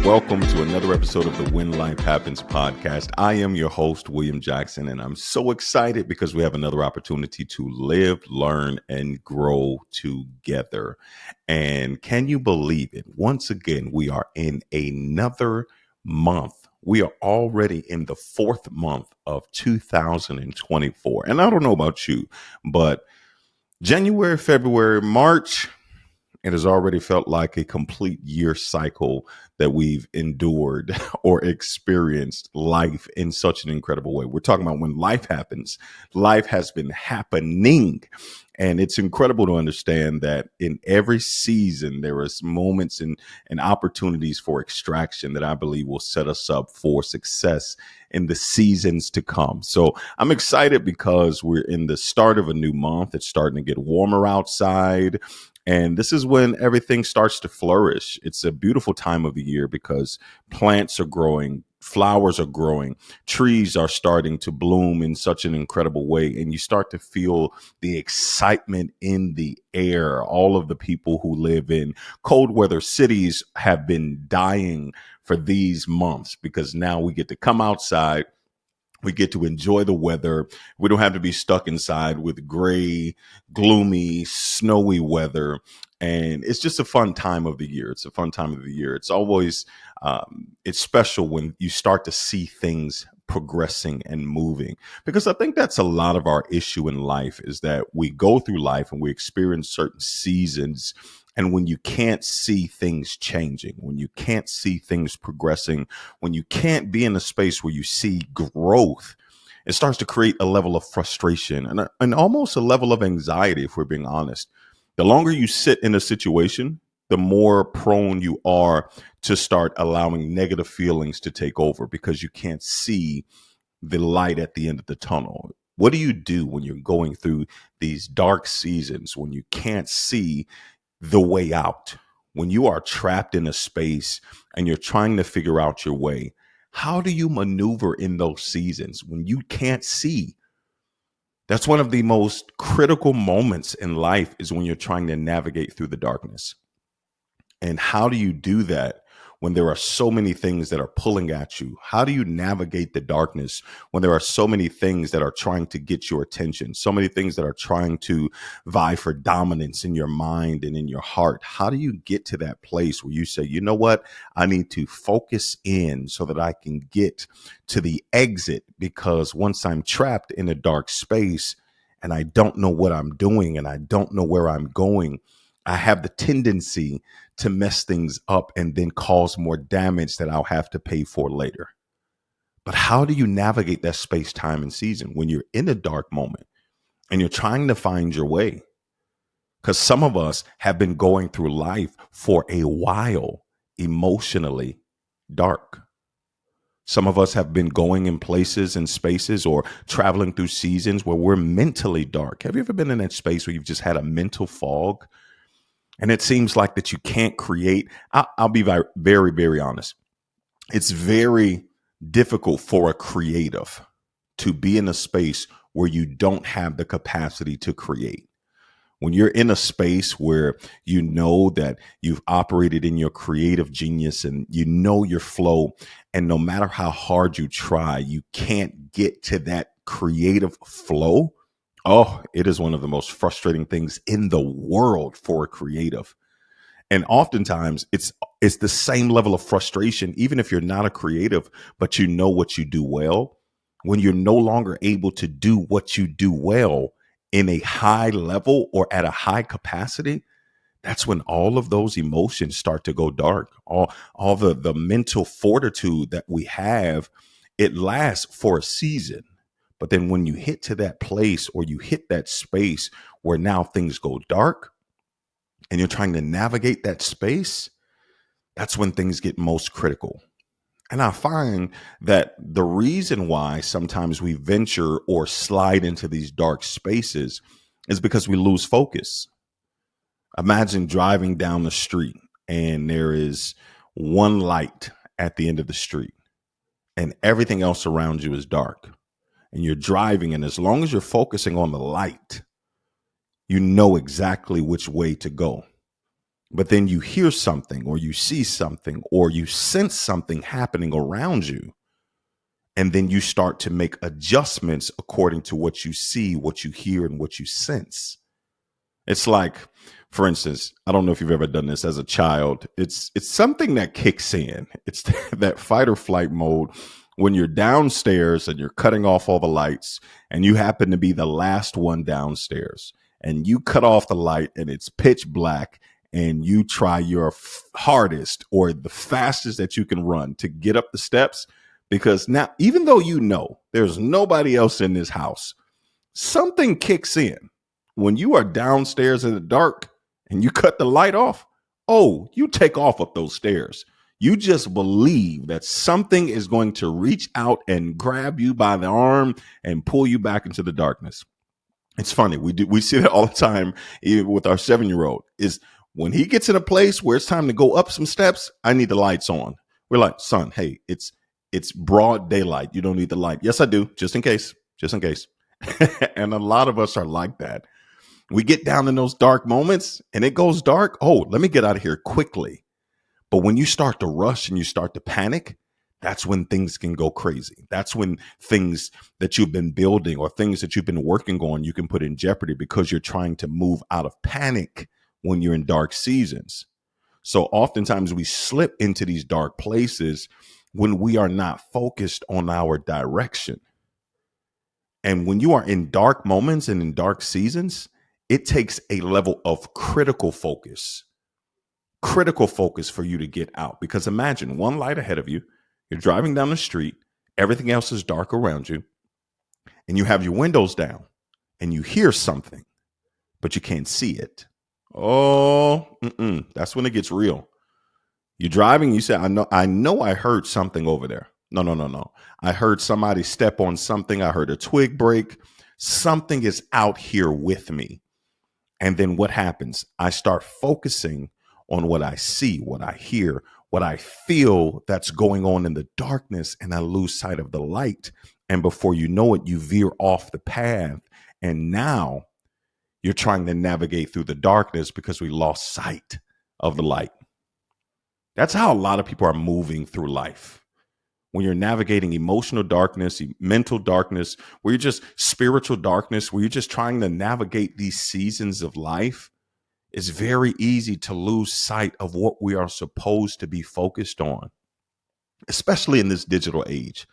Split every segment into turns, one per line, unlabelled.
welcome to another episode of the When Life Happens podcast. I am your host, William Jackson, and I'm so excited because we have another opportunity to live, learn, and grow together. And can you believe it? Once again, we are in another month. We are already in the fourth month of 2024. And I don't know about you, but January, February, March, it has already felt like a complete year cycle that we've endured or experienced life in such an incredible way. We're talking about when life happens. Life has been happening. And it's incredible to understand that in every season, there is moments and opportunities for extraction that I believe will set us up for success in the seasons to come. So I'm excited because we're in the start of a new month. It's starting to get warmer outside. And this is when everything starts to flourish. It's a beautiful time of the year because plants are growing, flowers are growing, trees are starting to bloom in such an incredible way. And you start to feel the excitement in the air. All of the people who live in cold weather cities have been dying for these months because now we get to come outside. We get to enjoy the weather. We don't have to be stuck inside with gray, gloomy, snowy weather. And it's just a fun time of the year. It's a fun time of the year. It's always, it's special when you start to see things progressing and moving, because I think that's a lot of our issue in life is that we go through life and we experience certain seasons. And when you can't see things changing, when you can't see things progressing, when you can't be in a space where you see growth, it starts to create a level of frustration and almost a level of anxiety, if we're being honest. The longer you sit in a situation, the more prone you are to start allowing negative feelings to take over because you can't see the light at the end of the tunnel. What do you do when you're going through these dark seasons, when you can't see the way out, when you are trapped in a space and you're trying to figure out your way? How do you maneuver in those seasons when you can't see? That's one of the most critical moments in life, is when you're trying to navigate through the darkness. And how do you do that when there are so many things that are pulling at you? How do you navigate the darkness when there are so many things that are trying to get your attention, so many things that are trying to vie for dominance in your mind and in your heart? How do you get to that place where you say, you know what, I need to focus in so that I can get to the exit? Because once I'm trapped in a dark space and I don't know what I'm doing and I don't know where I'm going, I have the tendency to mess things up and then cause more damage that I'll have to pay for later. But how do you navigate that space, time, and season when you're in a dark moment and you're trying to find your way? Because some of us have been going through life for a while, emotionally dark. Some of us have been going in places and spaces or traveling through seasons where we're mentally dark. Have you ever been in that space where you've just had a mental fog? And it seems like that you can't create. I'll be very, very, very honest. It's very difficult for a creative to be in a space where you don't have the capacity to create. When you're in a space where you know that you've operated in your creative genius and you know your flow, and no matter how hard you try, you can't get to that creative flow. Oh, it is one of the most frustrating things in the world for a creative. And oftentimes it's the same level of frustration, even if you're not a creative, but you know what you do well. When you're no longer able to do what you do well in a high level or at a high capacity, that's when all of those emotions start to go dark. All the mental fortitude that we have, it lasts for a season. But then when you hit to that place or you hit that space where now things go dark and you're trying to navigate that space, that's when things get most critical. And I find that the reason why sometimes we venture or slide into these dark spaces is because we lose focus. Imagine driving down the street and there is one light at the end of the street and everything else around you is dark. And you're driving, and as long as you're focusing on the light, you know exactly which way to go. But then you hear something or you see something or you sense something happening around you. And then you start to make adjustments according to what you see, what you hear, and what you sense. It's like, for instance, I don't know if you've ever done this as a child. It's something that kicks in. It's that fight or flight mode when you're downstairs and you're cutting off all the lights and you happen to be the last one downstairs and you cut off the light and it's pitch black and you try your hardest or the fastest that you can run to get up the steps, because now, even though you know there's nobody else in this house, something kicks in when you are downstairs in the dark and you cut the light off. Oh, you take off up those stairs. You just believe that something is going to reach out and grab you by the arm and pull you back into the darkness. It's funny. We see that all the time, even with our 7-year-old, is when he gets in a place where it's time to go up some steps, I need the lights on. We're like, son, hey, it's broad daylight. You don't need the light. Yes, I do. Just in case. Just in case. And a lot of us are like that. We get down in those dark moments and it goes dark. Oh, let me get out of here quickly. But when you start to rush and you start to panic, that's when things can go crazy. That's when things that you've been building or things that you've been working on, you can put in jeopardy because you're trying to move out of panic when you're in dark seasons. So oftentimes we slip into these dark places when we are not focused on our direction. And when you are in dark moments and in dark seasons, it takes a level of critical focus for you to get out. Because imagine one light ahead of you, you're driving down the street, everything else is dark around you, and you have your windows down and you hear something, but you can't see it. Oh, that's when it gets real. You're driving, you say, I know I heard something over there. No. I heard somebody step on something. I heard a twig break. Something is out here with me. And then what happens? I start focusing on what I see, what I hear, what I feel that's going on in the darkness, and I lose sight of the light. And before you know it, you veer off the path. And now you're trying to navigate through the darkness because we lost sight of the light. That's how a lot of people are moving through life. When you're navigating emotional darkness, mental darkness, where you're just spiritual darkness, where you're just trying to navigate these seasons of life, it's very easy to lose sight of what we are supposed to be focused on, especially in this digital age.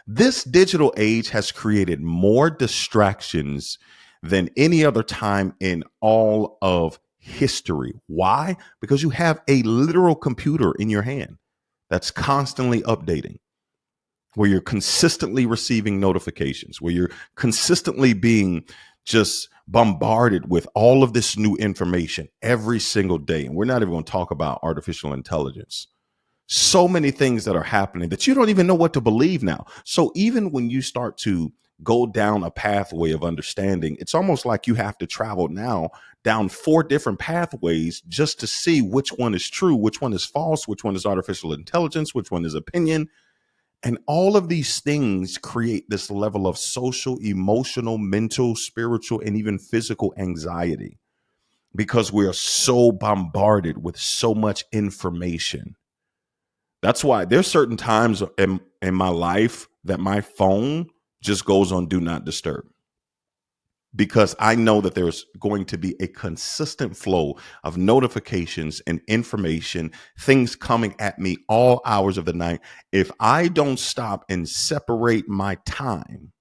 This digital age has created more distractions than any other time in all of history. Why? Because you have a literal computer in your hand that's constantly updating, where you're consistently receiving notifications, where you're consistently being just bombarded with all of this new information every single day. And we're not even going to talk about artificial intelligence. So many things that are happening that you don't even know what to believe now. So even when you start to go down a pathway of understanding, it's almost like you have to travel now down 4 different pathways just to see which one is true, which one is false, which one is artificial intelligence, which one is opinion. And all of these things create this level of social, emotional, mental, spiritual, and even physical anxiety because we are so bombarded with so much information. That's why there's certain times in my life that my phone just goes on do not disturb, because I know that there's going to be a consistent flow of notifications and information, things coming at me all hours of the night. If I don't stop and separate my time,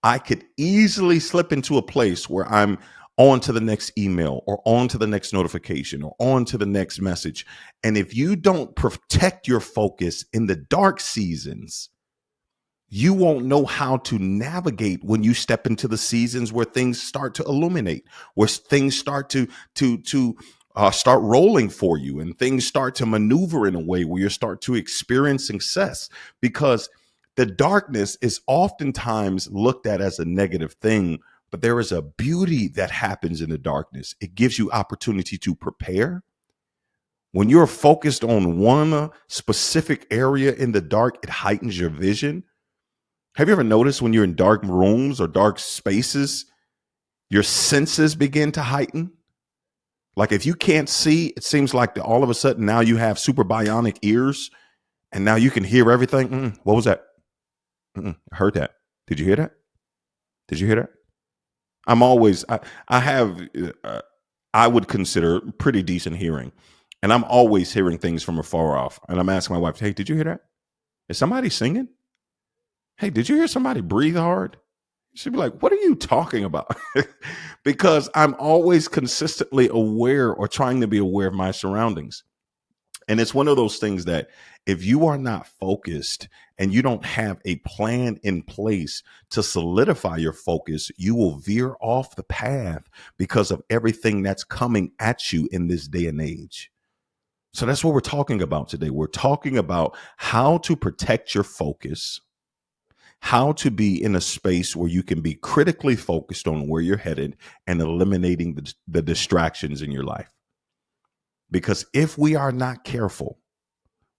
I could easily slip into a place where I'm on to the next email or on to the next notification or on to the next message. And if you don't protect your focus in the dark seasons, you won't know how to navigate when you step into the seasons where things start to illuminate, where things start to start rolling for you, and things start to maneuver in a way where you start to experience success. Because the darkness is oftentimes looked at as a negative thing, but there is a beauty that happens in the darkness. It gives you opportunity to prepare. When you're focused on one specific area in the dark, it heightens your vision. Have you ever noticed when you're in dark rooms or dark spaces, your senses begin to heighten? Like if you can't see, it seems like all of a sudden now you have super bionic ears and now you can hear everything. What was that? I heard that. Did you hear that? Did you hear that? I have, I would consider pretty decent hearing. And I'm always hearing things from afar off. And I'm asking my wife, hey, did you hear that? Is somebody singing? Hey, did you hear somebody breathe hard? She'd be like, what are you talking about? Because I'm always consistently aware or trying to be aware of my surroundings. And it's one of those things that if you are not focused and you don't have a plan in place to solidify your focus, you will veer off the path because of everything that's coming at you in this day and age. So that's what we're talking about today. We're talking about how to protect your focus, how to be in a space where you can be critically focused on where you're headed and eliminating the distractions in your life. Because if we are not careful,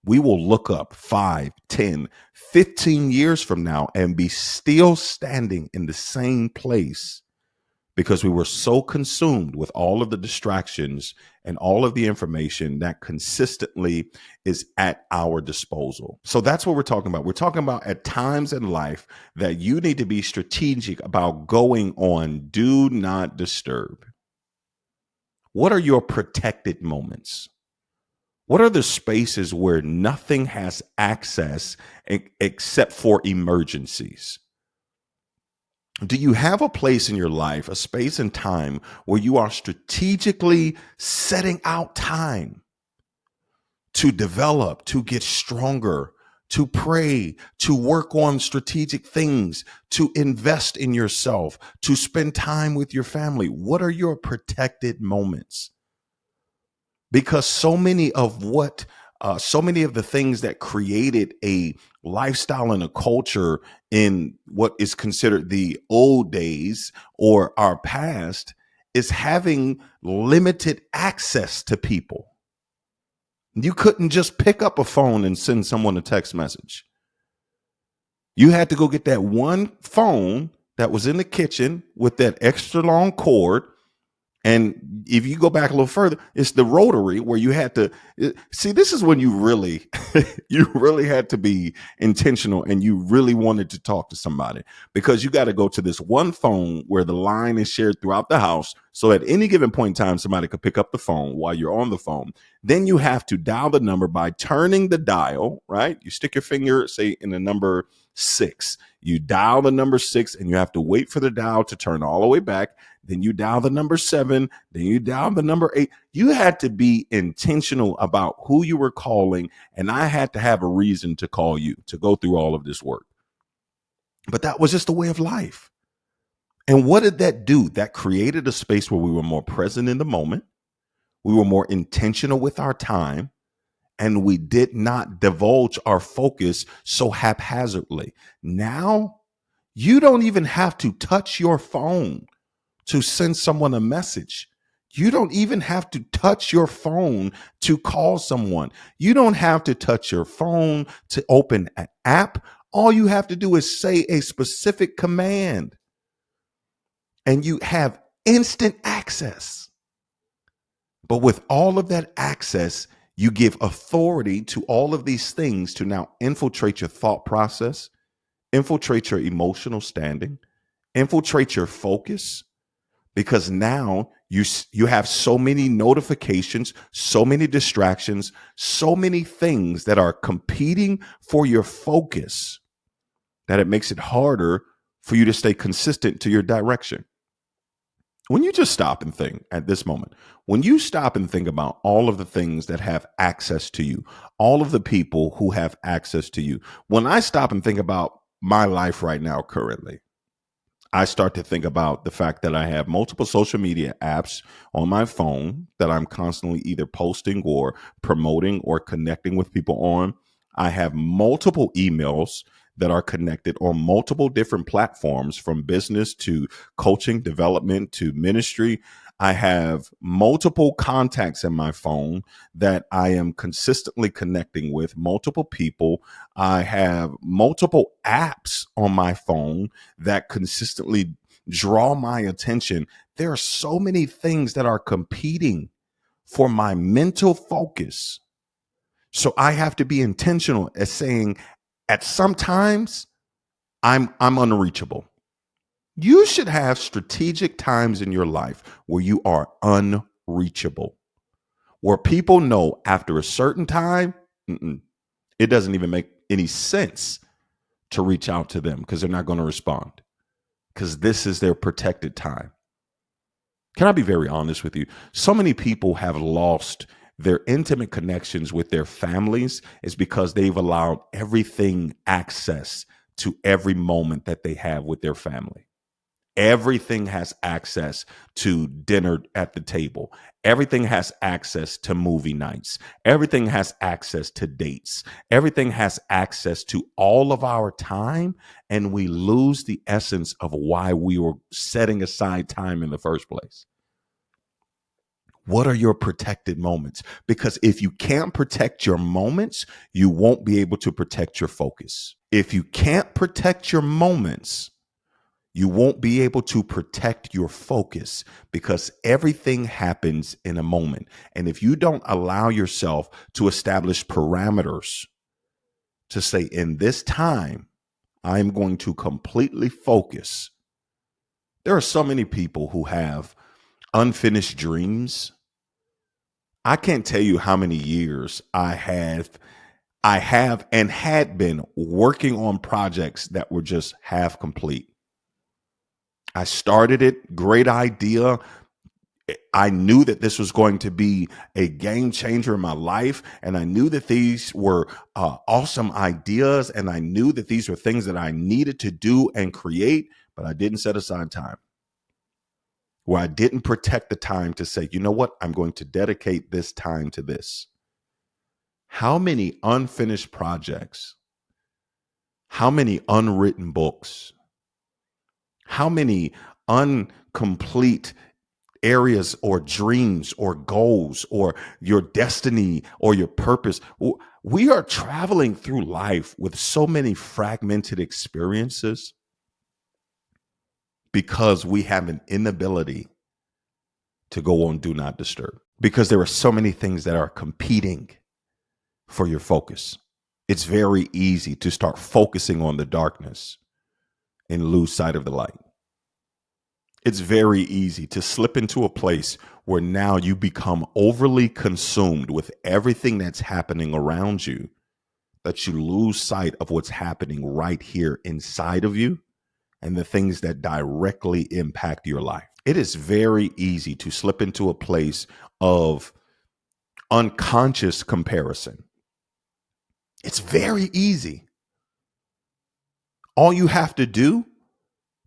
we will look up 5, 10, 15 years from now and be still standing in the same place because we were so consumed with all of the distractions and all of the information that consistently is at our disposal. So that's what we're talking about. We're talking about at times in life that you need to be strategic about going on do not disturb. What are your protected moments? What are the spaces where nothing has access except for emergencies? Do you have a place in your life, a space and time where you are strategically setting out time to develop, to get stronger, to pray, to work on strategic things, to invest in yourself, to spend time with your family? What are your protected moments? Because so many of the things that created a lifestyle and a culture in what is considered the old days or our past is having limited access to people. You couldn't just pick up a phone and send someone a text message. You had to go get that one phone that was in the kitchen with that extra long cord. And if you go back a little further, it's the rotary where you had to see. This is when you really, you really had to be intentional and you really wanted to talk to somebody because you got to go to this one phone where the line is shared throughout the house. So at any given point in time, somebody could pick up the phone while you're on the phone. Then you have to dial the number by turning the dial, right? You stick your finger, say, in the number 6. You dial the number 6 and you have to wait for the dial to turn all the way back. Then you dial the number 7, then you dial the number 8. You had to be intentional about who you were calling, and I had to have a reason to call you to go through all of this work. But that was just a way of life. And what did that do? That created a space where we were more present in the moment. We were more intentional with our time, and we did not divulge our focus so haphazardly. Now, you don't even have to touch your phone to send someone a message. You don't even have to touch your phone to call someone. You don't have to touch your phone to open an app. All you have to do is say a specific command and you have instant access. But with all of that access, you give authority to all of these things to now infiltrate your thought process, infiltrate your emotional standing, infiltrate your focus, because now you have so many notifications, so many distractions, so many things that are competing for your focus that it makes it harder for you to stay consistent to your direction. When you just stop and think at this moment, when you stop and think about all of the things that have access to you, all of the people who have access to you, when I stop and think about my life right now currently, I start to think about the fact that I have multiple social media apps on my phone that I'm constantly either posting or promoting or connecting with people on. I have multiple emails that are connected on multiple different platforms, from business to coaching, development to ministry. I have multiple contacts in my phone that I am consistently connecting with, multiple people. I have multiple apps on my phone that consistently draw my attention. There are so many things that are competing for my mental focus. So I have to be intentional at saying at some times I'm unreachable. You should have strategic times in your life where you are unreachable, where people know after a certain time, it doesn't even make any sense to reach out to them because they're not going to respond because this is their protected time. Can I be very honest with you? So many people have lost their intimate connections with their families is because they've allowed everything access to every moment that they have with their family. Everything has access to dinner at the table. Everything has access to movie nights. Everything has access to dates. Everything has access to all of our time. And we lose the essence of why we were setting aside time in the first place. What are your protected moments? Because if you can't protect your moments, you won't be able to protect your focus. If you can't protect your moments, you won't be able to protect your focus because everything happens in a moment. And if you don't allow yourself to establish parameters to say, in this time, I'm going to completely focus. There are so many people who have unfinished dreams. I can't tell you how many years I have and had been working on projects that were just half complete. I started it, great idea. I knew that this was going to be a game changer in my life. And I knew that these were awesome ideas. And I knew that these were things that I needed to do and create, but I didn't set aside time. Where I didn't protect the time to say, you know what, I'm going to dedicate this time to this. How many unfinished projects, how many unwritten books, how many incomplete areas or dreams or goals or your destiny or your purpose. We are traveling through life with so many fragmented experiences because we have an inability to go on do not disturb, because there are so many things that are competing for your focus. It's very easy to start focusing on the darkness and lose sight of the light. It's very easy to slip into a place where now you become overly consumed with everything that's happening around you, that you lose sight of what's happening right here inside of you and the things that directly impact your life. It is very easy to slip into a place of unconscious comparison. It's very easy. All you have to do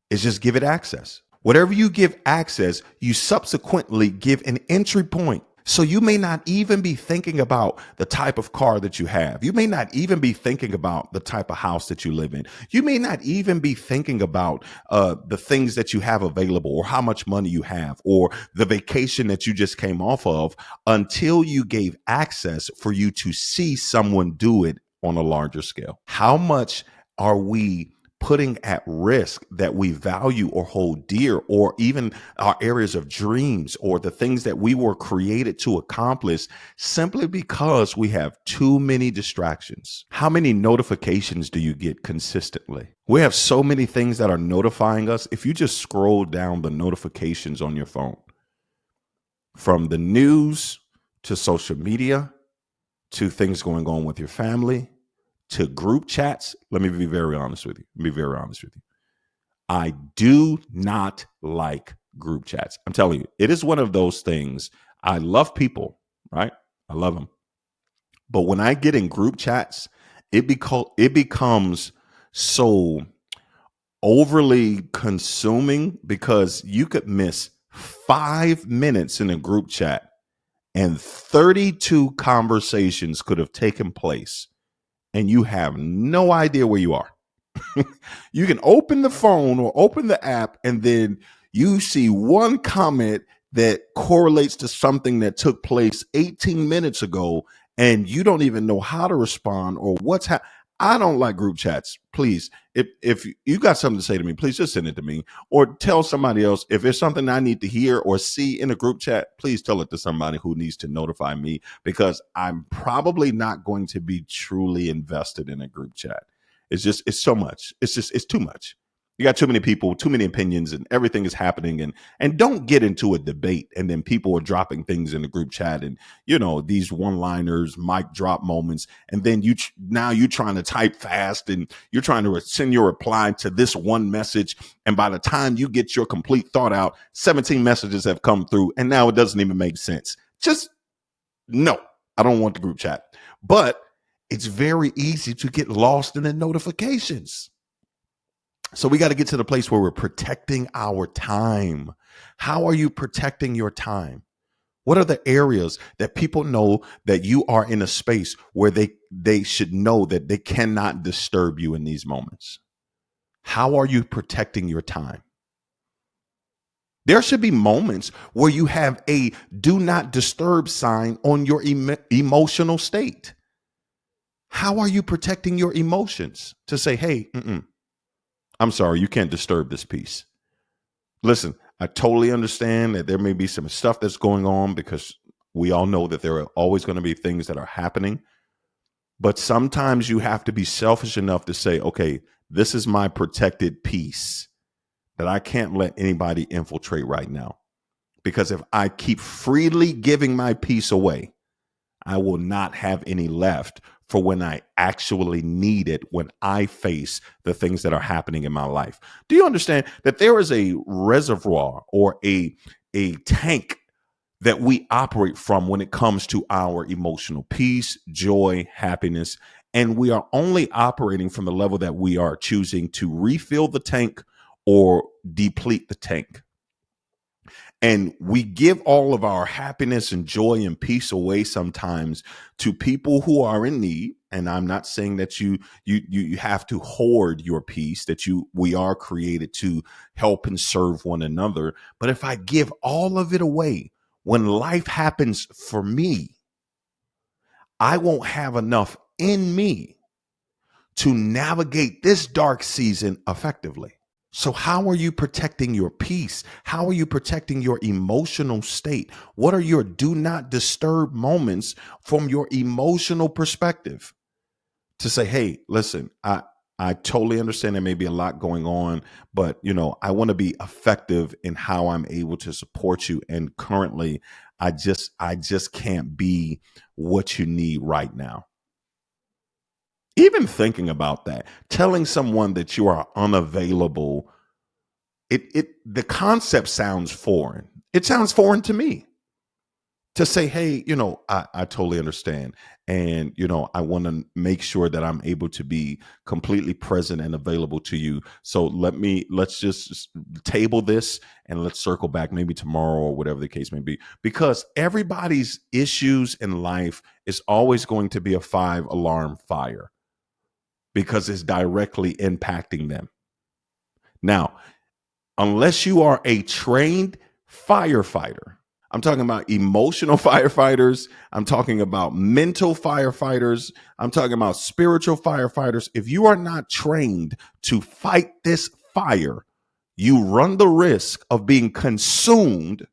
is just give it access. Whatever you give access, you subsequently give an entry point. So you may not even be thinking about the type of car that you have. You may not even be thinking about the type of house that you live in. You may not even be thinking about the things that you have available or how much money you have or the vacation that you just came off of until you gave access for you to see someone do it on a larger scale. How much are we putting at risk that we value or hold dear, or even our areas of dreams or the things that we were created to accomplish simply because we have too many distractions? How many notifications do you get consistently? We have so many things that are notifying us. If you just scroll down the notifications on your phone, from the news to social media to things going on with your family, to group chats, let me be very honest with you. I do not like group chats. I'm telling you, it is one of those things. I love people, right? I love them. But when I get in group chats, it becomes so overly consuming because you could miss 5 minutes in a group chat and 32 conversations could have taken place and you have no idea where you are. You can open the phone or open the app and then you see one comment that correlates to something that took place 18 minutes ago and you don't even know how to respond or what's happening. I don't like group chats. Please, if you got something to say to me, please just send it to me or tell somebody else. If there's something I need to hear or see in a group chat, please tell it to somebody who needs to notify me, because I'm probably not going to be truly invested in a group chat. It's so much. It's too much. You got too many people, too many opinions, and everything is happening. And don't get into a debate and then people are dropping things in the group chat, and these one-liners, mic drop moments, and then now you're trying to type fast and you're trying to send your reply to this one message, and by the time you get your complete thought out, 17 messages have come through, and now it doesn't even make sense. Just no, I don't want the group chat. But it's very easy to get lost in the notifications. So we got to get to the place where we're protecting our time. How are you protecting your time? What are the areas that people know that you are in a space where they should know that they cannot disturb you in these moments? How are you protecting your time? There should be moments where you have a do not disturb sign on your emotional state. How are you protecting your emotions to say, hey, I'm sorry, you can't disturb this piece? Listen, I totally understand that there may be some stuff that's going on, because we all know that there are always going to be things that are happening. But sometimes you have to be selfish enough to say, okay, this is my protected peace that I can't let anybody infiltrate right now. Because if I keep freely giving my peace away, I will not have any left for when I actually need it, when I face the things that are happening in my life. Do you understand that there is a reservoir or a tank that we operate from when it comes to our emotional peace, joy, happiness, and we are only operating from the level that we are choosing to refill the tank or deplete the tank? And we give all of our happiness and joy and peace away sometimes to people who are in need. And I'm not saying that you have to hoard your peace, that we are created to help and serve one another. But if I give all of it away when life happens for me, I won't have enough in me to navigate this dark season effectively. So how are you protecting your peace? How are you protecting your emotional state? What are your do not disturb moments from your emotional perspective? To say, hey, listen, I totally understand there may be a lot going on, but I want to be effective in how I'm able to support you. And currently, I just can't be what you need right now. Even thinking about that, telling someone that you are unavailable, the concept sounds foreign. It sounds foreign to me to say, hey, I totally understand. And, I want to make sure that I'm able to be completely present and available to you. So let's just table this and let's circle back maybe tomorrow or whatever the case may be, because everybody's issues in life is always going to be a 5-alarm fire because it's directly impacting them. Now, unless you are a trained firefighter, I'm talking about emotional firefighters, I'm talking about mental firefighters, I'm talking about spiritual firefighters. If you are not trained to fight this fire, you run the risk of being consumed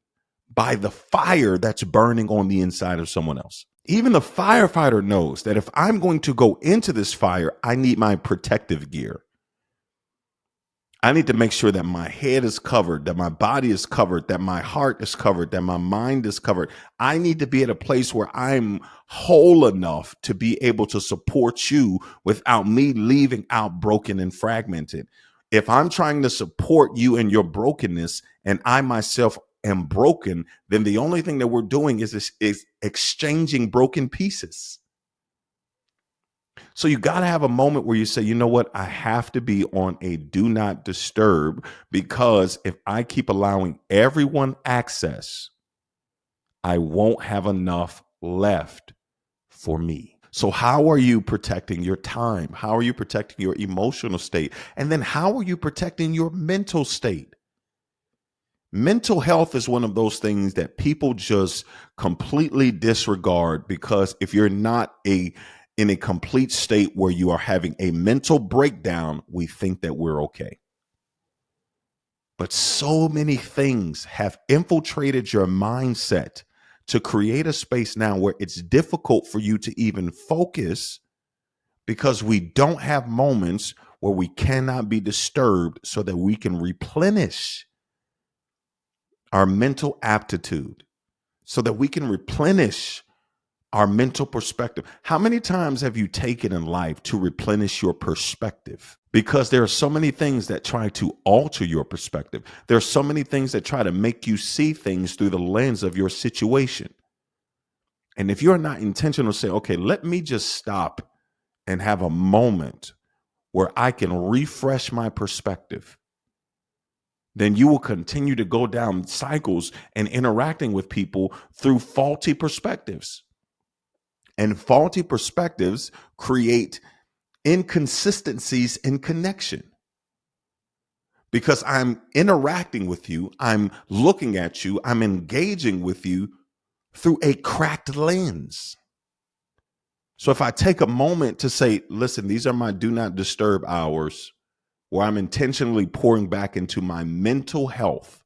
by the fire that's burning on the inside of someone else. Even the firefighter knows that if I'm going to go into this fire, I need my protective gear. I need to make sure that my head is covered, that my body is covered, that my heart is covered, that my mind is covered. I need to be at a place where I'm whole enough to be able to support you without me leaving out broken and fragmented. If I'm trying to support you in your brokenness and I myself am broken, then the only thing that we're doing is exchanging broken pieces. So you got to have a moment where you say, you know what? I have to be on a do not disturb, because if I keep allowing everyone access, I won't have enough left for me. So how are you protecting your time? How are you protecting your emotional state? And then how are you protecting your mental state? Mental health is one of those things that people just completely disregard, because if you're not in a complete state where you are having a mental breakdown, we think that we're okay. But so many things have infiltrated your mindset to create a space now where it's difficult for you to even focus because we don't have moments where we cannot be disturbed so that we can replenish our mental aptitude, so that we can replenish our mental perspective. How many times have you taken in life to replenish your perspective? Because there are so many things that try to alter your perspective. There are so many things that try to make you see things through the lens of your situation. And if you're not intentional, say, okay, let me just stop and have a moment where I can refresh my perspective, then you will continue to go down cycles and interacting with people through faulty perspectives. And faulty perspectives create inconsistencies in connection. Because I'm interacting with you, I'm looking at you, I'm engaging with you through a cracked lens. So if I take a moment to say, listen, these are my do not disturb hours where I'm intentionally pouring back into my mental health,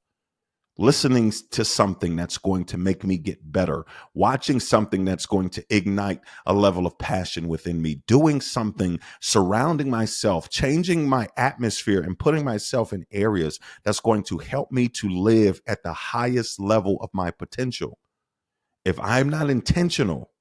listening to something that's going to make me get better, watching something that's going to ignite a level of passion within me, doing something, surrounding myself, changing my atmosphere and putting myself in areas that's going to help me to live at the highest level of my potential. If I'm not intentional,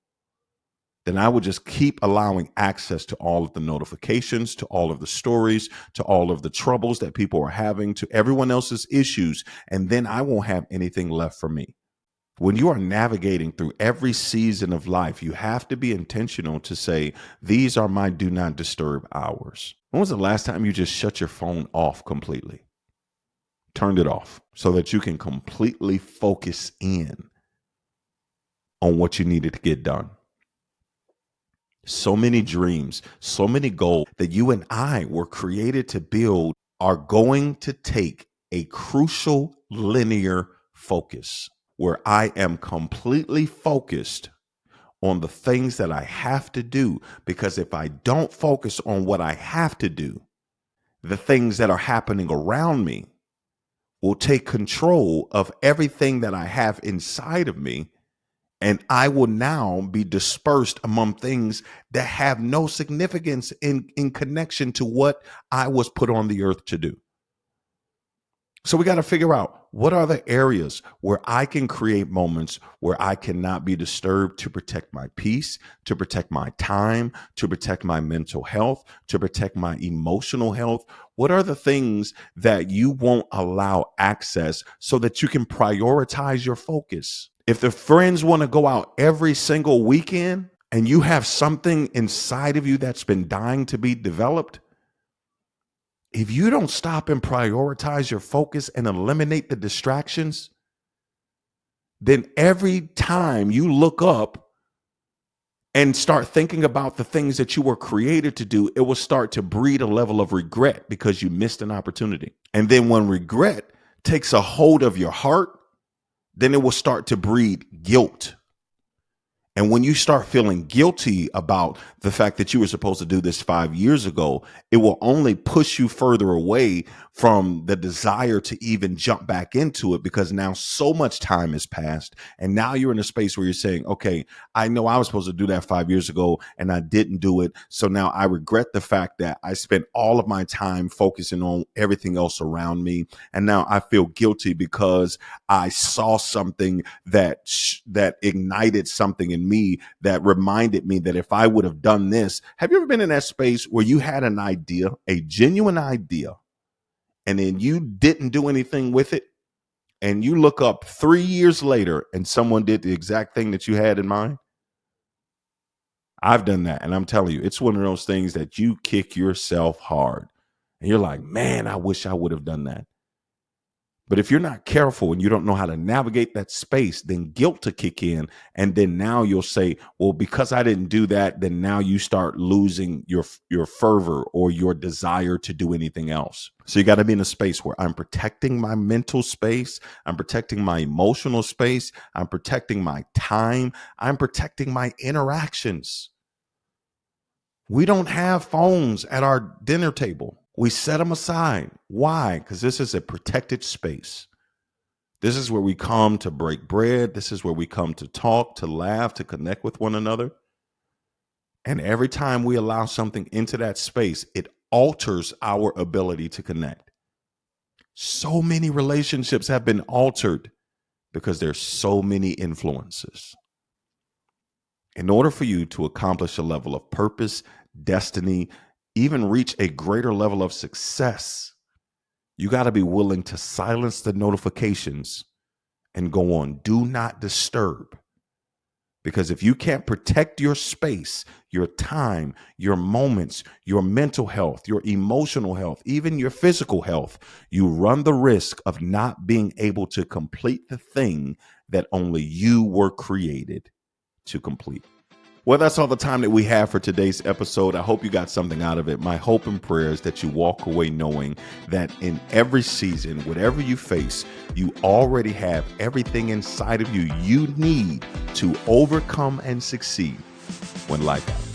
then I would just keep allowing access to all of the notifications, to all of the stories, to all of the troubles that people are having, to everyone else's issues, and then I won't have anything left for me. When you are navigating through every season of life, you have to be intentional to say, these are my do not disturb hours. When was the last time you just shut your phone off completely? Turned it off so that you can completely focus in on what you needed to get done. So many dreams, so many goals that you and I were created to build are going to take a crucial linear focus where I am completely focused on the things that I have to do. Because if I don't focus on what I have to do, the things that are happening around me will take control of everything that I have inside of me. And I will now be dispersed among things that have no significance in connection to what I was put on the earth to do. So we got to figure out, what are the areas where I can create moments where I cannot be disturbed to protect my peace, to protect my time, to protect my mental health, to protect my emotional health? What are the things that you won't allow access so that you can prioritize your focus? If the friends want to go out every single weekend and you have something inside of you that's been dying to be developed, if you don't stop and prioritize your focus and eliminate the distractions, then every time you look up and start thinking about the things that you were created to do, it will start to breed a level of regret because you missed an opportunity. And then when regret takes a hold of your heart, then it will start to breed guilt. And when you start feeling guilty about the fact that you were supposed to do this 5 years ago, it will only push you further away from the desire to even jump back into it, because now so much time has passed. And now you're in a space where you're saying, okay, I know I was supposed to do that 5 years ago and I didn't do it. So now I regret the fact that I spent all of my time focusing on everything else around me. And now I feel guilty because I saw something that ignited something in me that reminded me that if I would have done this. Have you ever been in that space where you had an idea, a genuine idea, and then you didn't do anything with it, and you look up 3 years later and someone did the exact thing that you had in mind? I've done that, and I'm telling you, it's one of those things that you kick yourself hard and you're like, man, I wish I would have done that. But if you're not careful and you don't know how to navigate that space, then guilt to kick in. And then now you'll say, well, because I didn't do that, then now you start losing your fervor or your desire to do anything else. So you got to be in a space where I'm protecting my mental space. I'm protecting my emotional space. I'm protecting my time. I'm protecting my interactions. We don't have phones at our dinner table. We set them aside. Why? Because this is a protected space. This is where we come to break bread. This is where we come to talk, to laugh, to connect with one another. And every time we allow something into that space, it alters our ability to connect. So many relationships have been altered because there's so many influences. In order for you to accomplish a level of purpose, destiny, even reach a greater level of success, you got to be willing to silence the notifications and go on do not disturb. Because if you can't protect your space, your time, your moments, your mental health, your emotional health, even your physical health, you run the risk of not being able to complete the thing that only you were created to complete. Well, that's all the time that we have for today's episode. I hope you got something out of it. My hope and prayer is that you walk away knowing that in every season, whatever you face, you already have everything inside of you you need to overcome and succeed when life happens.